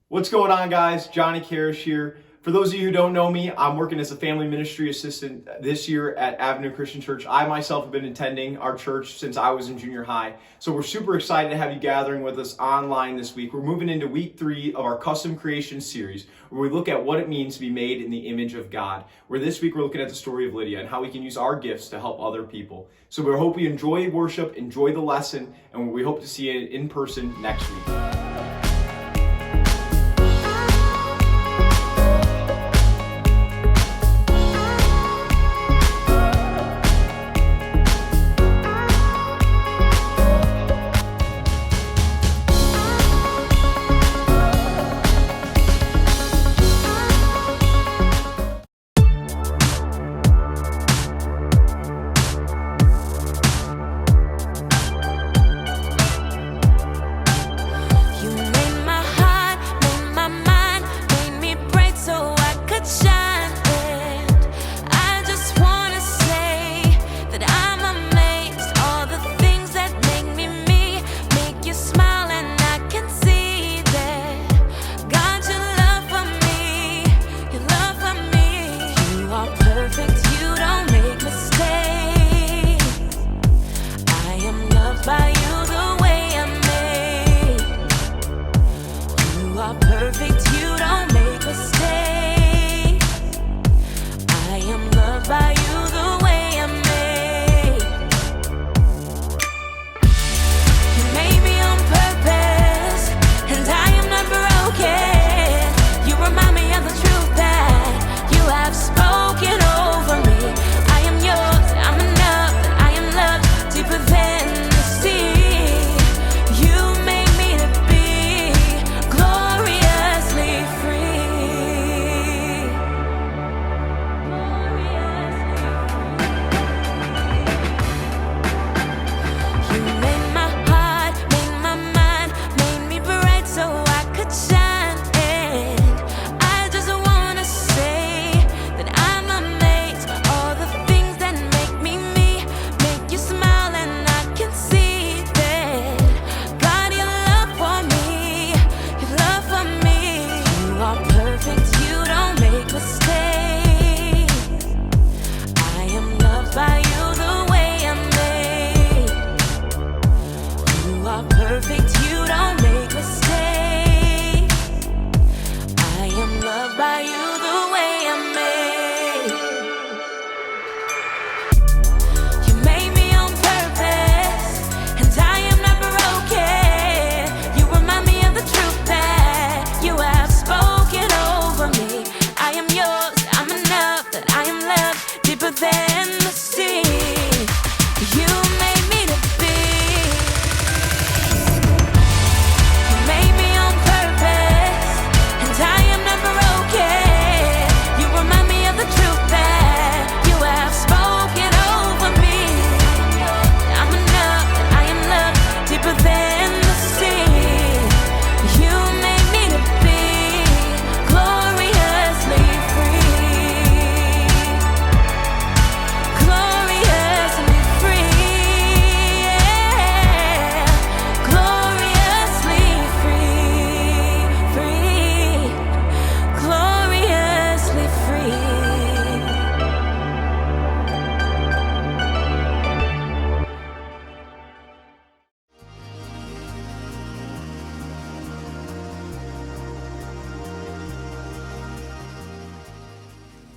What's going on, guys? Johnny Karish here. For those of you who don't know me, I'm working as a family ministry assistant this year at Avenue Christian Church. I myself have been attending our church since I was in junior high. So we're super excited to have you gathering with us online this week. We're moving into week 3 of our custom creation series, where we look at what it means to be made in the image of God. Where this week we're looking at the story of Lydia and how we can use our gifts to help other people. So we hope you enjoy worship, enjoy the lesson, and we hope to see you in person next week.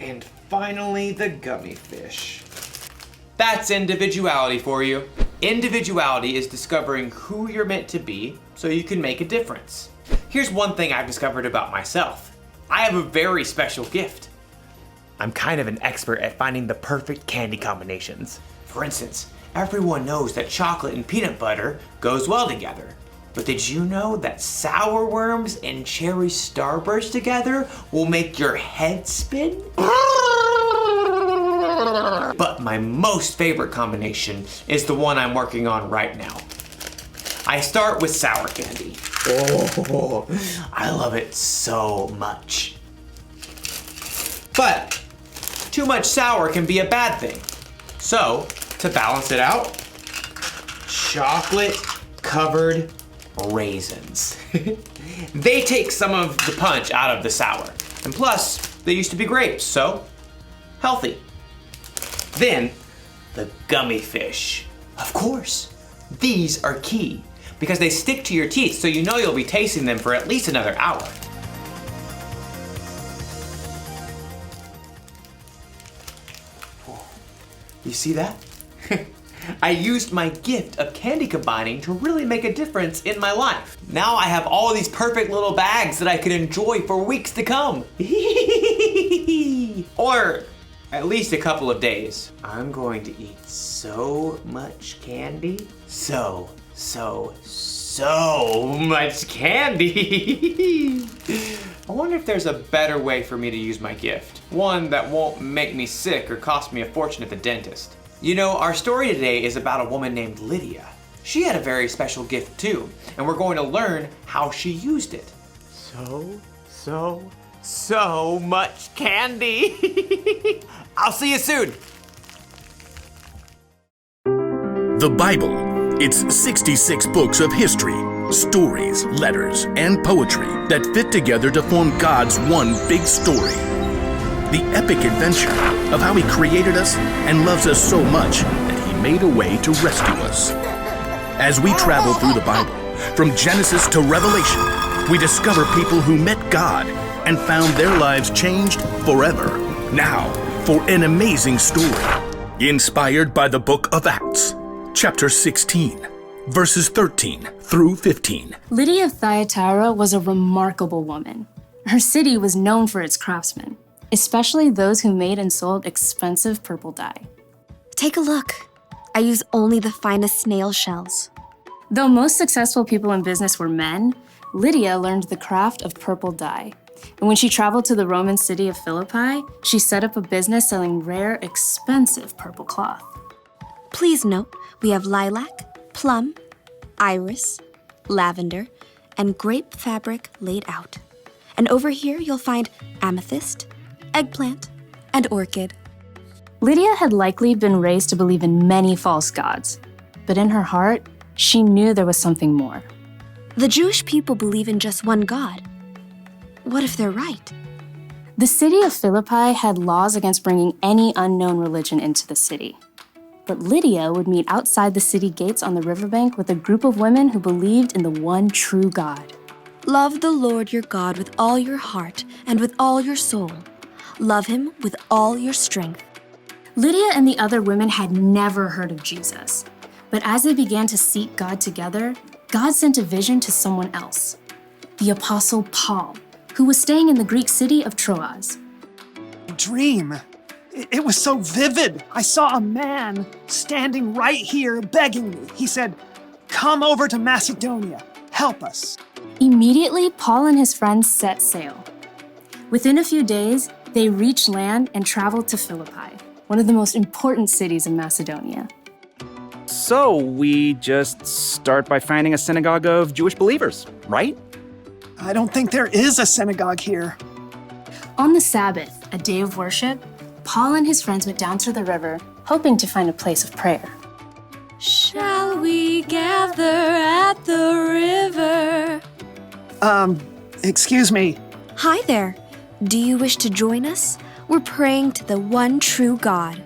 And finally, the gummy fish. That's individuality for you. Individuality is discovering who you're meant to be so you can make a difference. Here's one thing I've discovered about myself. I have a very special gift. I'm kind of an expert at finding the perfect candy combinations. For instance, everyone knows that chocolate and peanut butter goes well together. But did you know that sour worms and cherry starburst together will make your head spin? But my most favorite combination is the one I'm working on right now. I start with sour candy. Oh, I love it so much. But too much sour can be a bad thing. So, to balance it out, chocolate covered raisins. They take some of the punch out of the sour. And plus, they used to be grapes, so healthy. Then, the gummy fish. Of course, these are key because they stick to your teeth, so you know you'll be tasting them for at least another hour. You see that? I used my gift of candy combining to really make a difference in my life. Now I have all these perfect little bags that I can enjoy for weeks to come. Or at least a couple of days. I'm going to eat so much candy. So much candy. I wonder if there's a better way for me to use my gift. One that won't make me sick or cost me a fortune at the dentist. You know, our story today is about a woman named Lydia. She had a very special gift too, and we're going to learn how she used it. So much candy. I'll see you soon. The Bible. It's 66 books of history, stories, letters, and poetry that fit together to form God's one big story. The epic adventure of how He created us and loves us so much that He made a way to rescue us. As we travel through the Bible, from Genesis to Revelation, we discover people who met God and found their lives changed forever. Now, for an amazing story, inspired by the book of Acts, chapter 16, verses 13 through 15. Lydia of Thyatira was a remarkable woman. Her city was known for its craftsmen, especially those who made and sold expensive purple dye. Take a look. I use only the finest snail shells. Though most successful people in business were men, Lydia learned the craft of purple dye. And when she traveled to the Roman city of Philippi, she set up a business selling rare, expensive purple cloth. Please note, we have lilac, plum, iris, lavender, and grape fabric laid out. And over here you'll find amethyst, eggplant, and orchid. Lydia had likely been raised to believe in many false gods, but in her heart, she knew there was something more. The Jewish people believe in just one God. What if they're right? The city of Philippi had laws against bringing any unknown religion into the city. But Lydia would meet outside the city gates on the riverbank with a group of women who believed in the one true God. Love the Lord your God with all your heart and with all your soul. Love Him with all your strength. Lydia and the other women had never heard of Jesus. But as they began to seek God together, God sent a vision to someone else, the Apostle Paul, who was staying in the Greek city of Troas. Dream. It was so vivid. I saw a man standing right here begging me. He said, "Come over to Macedonia. Help us." Immediately, Paul and his friends set sail. Within a few days, they reached land and traveled to Philippi, one of the most important cities in Macedonia. So we just start by finding a synagogue of Jewish believers, right? I don't think there is a synagogue here. On the Sabbath, a day of worship, Paul and his friends went down to the river, hoping to find a place of prayer. Shall we gather at the river? Excuse me. Hi there. Do you wish to join us? We're praying to the one true God.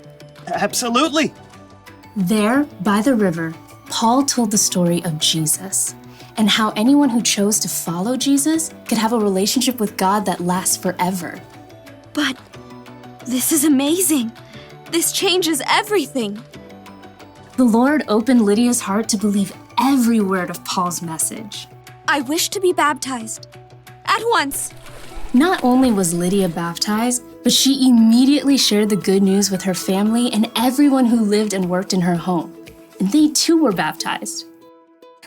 Absolutely. There, by the river, Paul told the story of Jesus and how anyone who chose to follow Jesus could have a relationship with God that lasts forever. But this is amazing. This changes everything. The Lord opened Lydia's heart to believe every word of Paul's message. I wish to be baptized. At once. Not only was Lydia baptized, but she immediately shared the good news with her family and everyone who lived and worked in her home. And they too were baptized.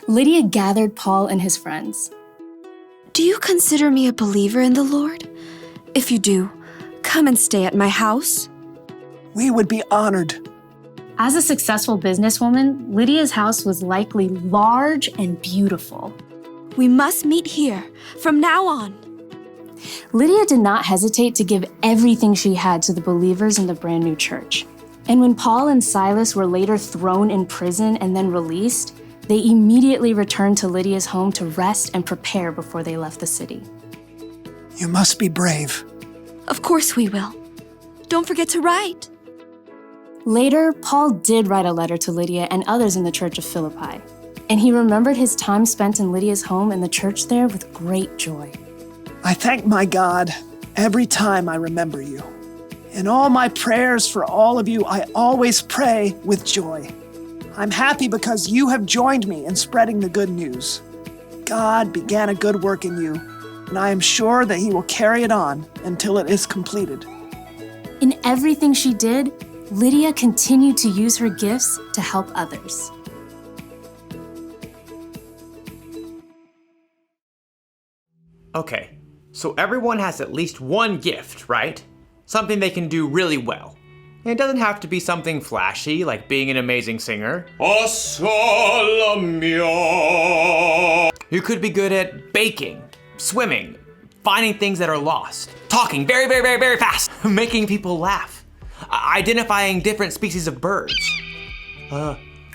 Lydia gathered Paul and his friends. Do you consider me a believer in the Lord? If you do, come and stay at my house. We would be honored. As a successful businesswoman, Lydia's house was likely large and beautiful. We must meet here from now on. Lydia did not hesitate to give everything she had to the believers in the brand new church. And when Paul and Silas were later thrown in prison and then released, They immediately returned to Lydia's home to rest and prepare before they left the city. You must be brave. Of course we will. Don't forget to write. Later, Paul did write a letter to Lydia and others in the church of Philippi, and he remembered his time spent in Lydia's home and the church there with great joy. I thank my God every time I remember you. In all my prayers for all of you, I always pray with joy. I'm happy because you have joined me in spreading the good news. God began a good work in you, and I am sure that he will carry it on until it is completed. In everything she did, Lydia continued to use her gifts to help others. Okay, so everyone has at least one gift, right? Something they can do really well. And it doesn't have to be something flashy, like being an amazing singer. You could be good at baking, swimming, finding things that are lost, talking very, very, very, very fast, making people laugh, identifying different species of birds.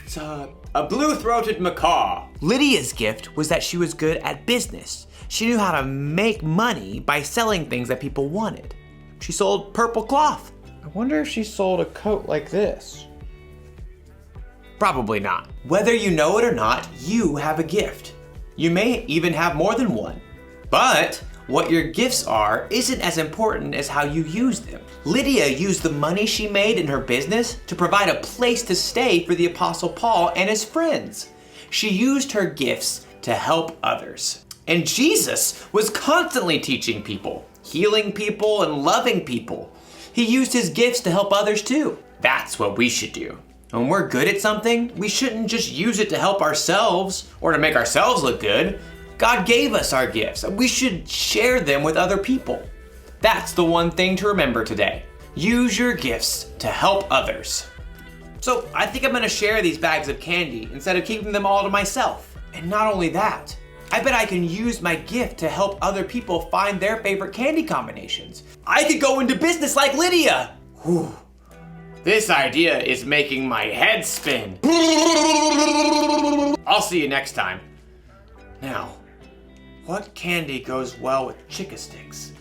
It's a blue-throated macaw. Lydia's gift was that she was good at business. She knew how to make money by selling things that people wanted. She sold purple cloth. I wonder if she sold a coat like this. Probably not. Whether you know it or not, you have a gift. You may even have more than one. But what your gifts are isn't as important as how you use them. Lydia used the money she made in her business to provide a place to stay for the Apostle Paul and his friends. She used her gifts to help others. And Jesus was constantly teaching people, healing people, and loving people. He used his gifts to help others too. That's what we should do. When we're good at something, we shouldn't just use it to help ourselves or to make ourselves look good. God gave us our gifts, and we should share them with other people. That's the one thing to remember today. Use your gifts to help others. So I think I'm gonna share these bags of candy instead of keeping them all to myself. And not only that, I bet I can use my gift to help other people find their favorite candy combinations. I could go into business like Lydia. Whew. This idea is making my head spin. I'll see you next time. Now, what candy goes well with Chick-a-Sticks?